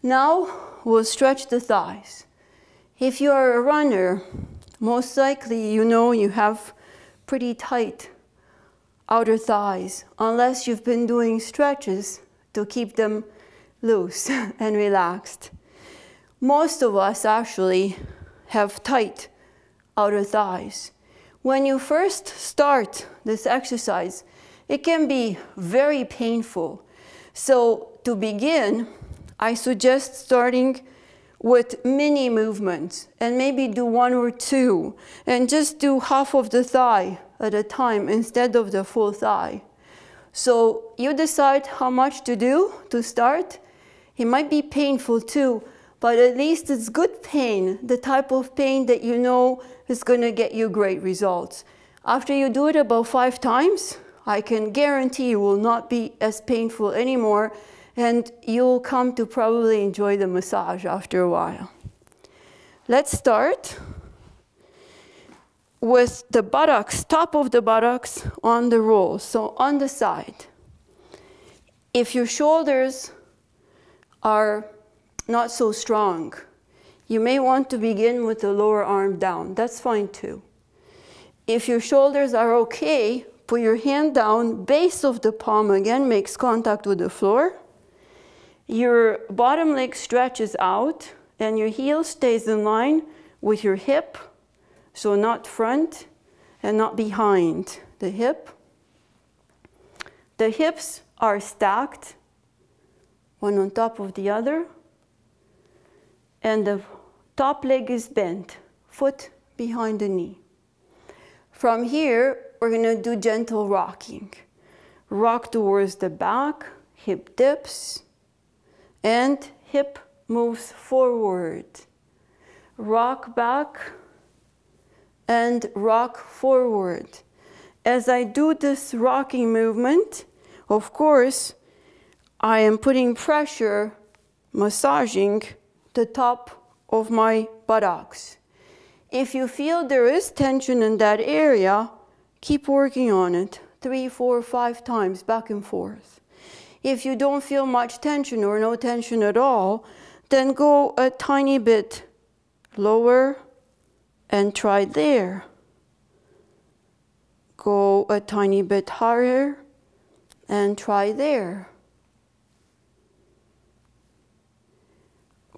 Now we'll stretch the thighs. If you are a runner, most likely you know you have pretty tight outer thighs, unless you've been doing stretches to keep them loose and relaxed. Most of us actually have tight outer thighs. When you first start this exercise, it can be very painful. So to begin, I suggest starting with mini movements and maybe do 1 or 2 and just do half of the thigh at a time instead of the full thigh. So you decide how much to do to start. It might be painful too, but at least it's good pain, the type of pain that you know is going to get you great results. After you do it about 5 times, I can guarantee it will not be as painful anymore, and you'll come to probably enjoy the massage after a while. Let's start with the buttocks, top of the buttocks on the roll, so on the side. If your shoulders are not so strong, you may want to begin with the lower arm down. That's fine too. If your shoulders are okay, put your hand down, base of the palm again makes contact with the floor. Your bottom leg stretches out and your heel stays in line with your hip, so not front and not behind the hip. The hips are stacked, one on top of the other, and the top leg is bent, foot behind the knee. From here, we're going to do gentle rocking. Rock towards the back, hip dips, and hip moves forward. Rock back and rock forward. As I do this rocking movement, of course, I am putting pressure, massaging the top of my buttocks. If you feel there is tension in that area, keep working on it 3, 4, 5 times back and forth. If you don't feel much tension or no tension at all, then go a tiny bit lower and try there. Go a tiny bit higher and try there.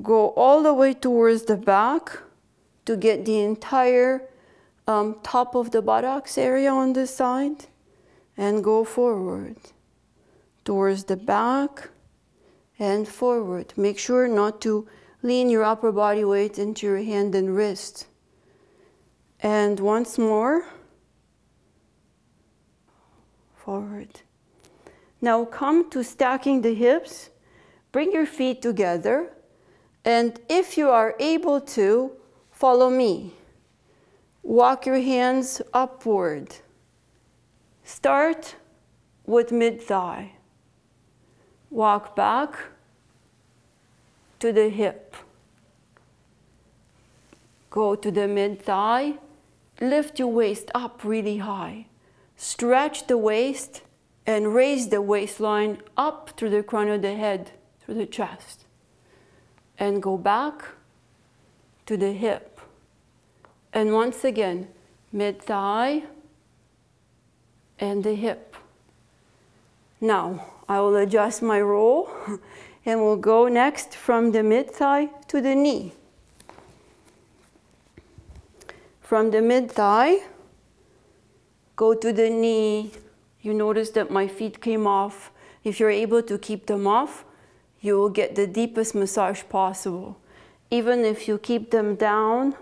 Go all the way towards the back to get the entire top of the buttocks area on this side, and go forward towards the back and forward. Make sure not to lean your upper body weight into your hand and wrist. And once more, forward. Now come to stacking the hips. Bring your feet together, and if you are able to, follow me. Walk your hands upward. Start with mid-thigh. Walk back to the hip. Go to the mid-thigh. Lift your waist up really high. Stretch the waist and raise the waistline up through the crown of the head, through the chest. And go back to the hip. And once again, mid-thigh and the hip. Now, I will adjust my roll and we'll go next from the mid-thigh to the knee. From the mid-thigh, go to the knee. You notice that my feet came off. If you're able to keep them off, you will get the deepest massage possible. Even if you keep them down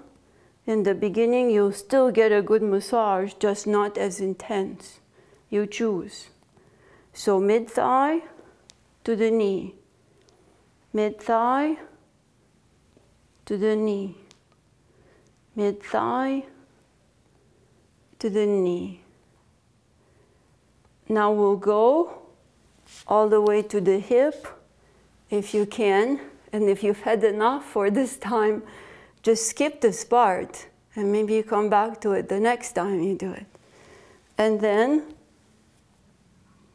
in the beginning, you'll still get a good massage, just not as intense. You choose. So mid-thigh to the knee. Mid-thigh to the knee. Mid-thigh to the knee. Now we'll go all the way to the hip, if you can. And if you've had enough for this time, just skip this part and maybe you come back to it the next time you do it. And then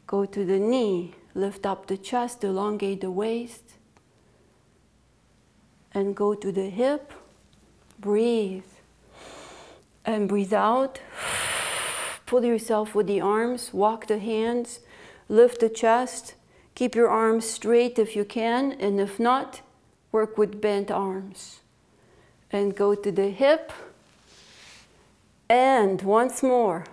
go to the knee, lift up the chest, elongate the waist, and go to the hip. Breathe. And breathe out. Pull yourself with the arms, walk the hands, lift the chest. Keep your arms straight if you can, and if not, work with bent arms. And go to the hip. And once more,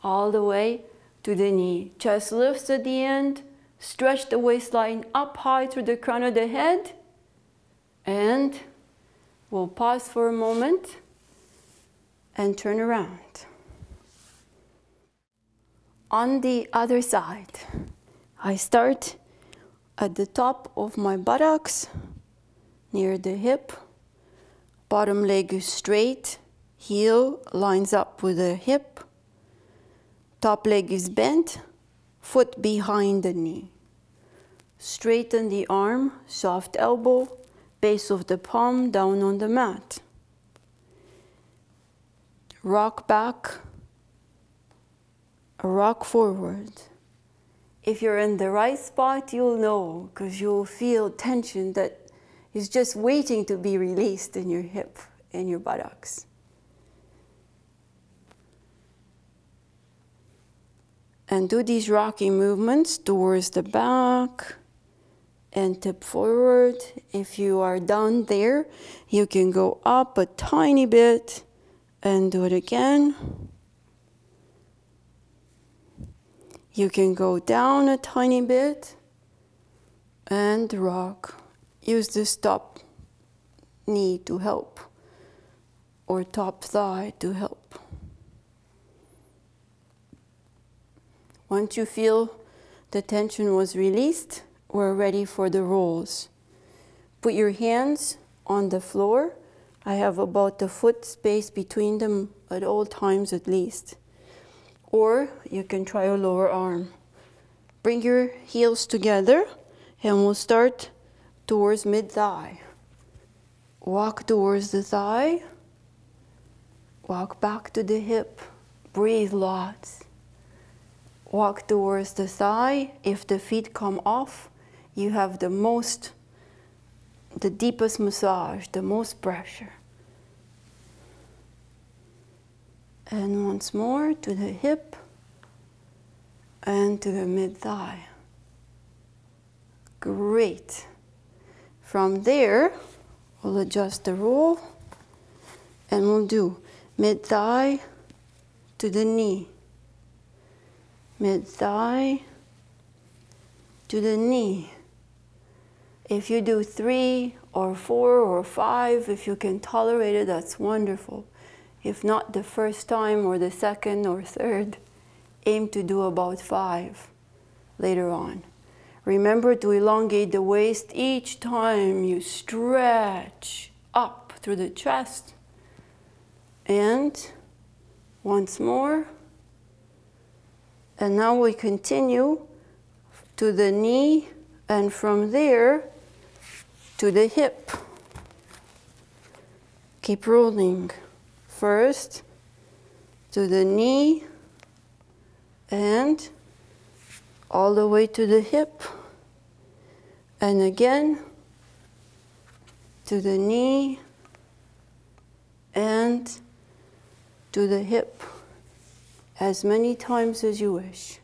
all the way to the knee. Chest lifts at the end. Stretch the waistline up high through the crown of the head. And we'll pause for a moment and turn around. On the other side, I start at the top of my buttocks, near the hip. Bottom leg is straight. Heel lines up with the hip. Top leg is bent. Foot behind the knee. Straighten the arm, soft elbow, base of the palm down on the mat. Rock back, rock forward. If you're in the right spot, you'll know, because you'll feel tension that is just waiting to be released in your hip and your buttocks. And do these rocking movements towards the back and tip forward. If you are down there, you can go up a tiny bit and do it again. You can go down a tiny bit and rock. Use this top knee to help, or top thigh to help. Once you feel the tension was released, we're ready for the rolls. Put your hands on the floor. I have about a foot space between them at all times at least. Or you can try a lower arm. Bring your heels together and we'll start towards mid-thigh. Walk towards the thigh. Walk back to the hip. Breathe lots. Walk towards the thigh. If the feet come off, you have the deepest massage, the most pressure. And once more to the hip and to the mid-thigh. Great. From there, we'll adjust the roll and we'll do mid-thigh to the knee. Mid-thigh to the knee. If you do 3 or 4 or 5, if you can tolerate it, that's wonderful. If not the first time or the second or third, aim to do about 5 later on. Remember to elongate the waist each time you stretch up through the chest. And once more. And now we continue to the knee and from there to the hip. Keep rolling. First to the knee and all the way to the hip. And again to the knee and to the hip. As many times as you wish.